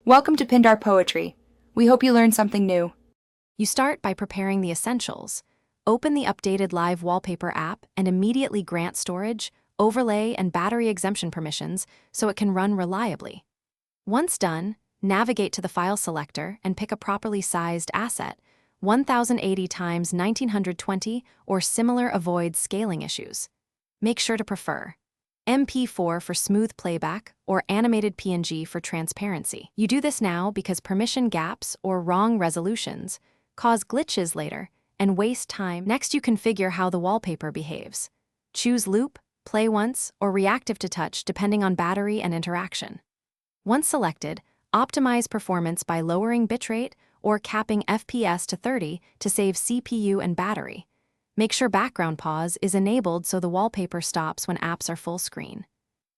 Welcome to Pindar Poetry. We hope you learned something new. You start by preparing the essentials. Open the updated Live Wallpaper app and immediately grant storage, overlay, and battery exemption permissions so it can run reliably. Once done, navigate to the file selector and pick a properly sized asset, 1080 x 1920 or similar. Avoid scaling issues. Make sure to prefer MP4 for smooth playback or animated PNG for transparency. You do this now because permission gaps or wrong resolutions cause glitches later and waste time. Next, you configure how the wallpaper behaves. Choose loop, play once, or reactive to touch depending on battery and interaction. Once selected, optimize performance by lowering bitrate or capping FPS to 30 to save CPU and battery. Make sure background pause is enabled so the wallpaper stops when apps are full screen.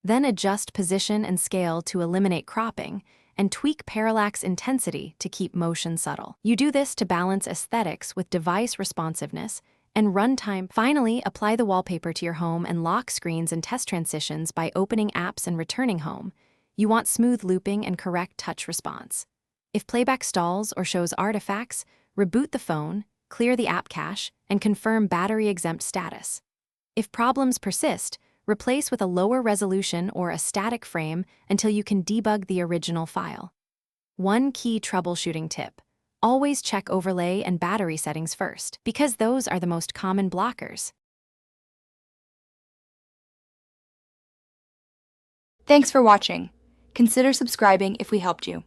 Then adjust position and scale to eliminate cropping, and tweak parallax intensity to keep motion subtle. You do this to balance aesthetics with device responsiveness and runtime. Finally, apply the wallpaper to your home and lock screens and test transitions by opening apps and returning home. You want smooth looping and correct touch response. If playback stalls or shows artifacts, reboot the phone, clear the app cache, and confirm battery-exempt status. If problems persist, replace with a lower resolution or a static frame until you can debug the original file. One key troubleshooting tip: always check overlay and battery settings first, because those are the most common blockers. Thanks for watching. Consider subscribing if we helped you.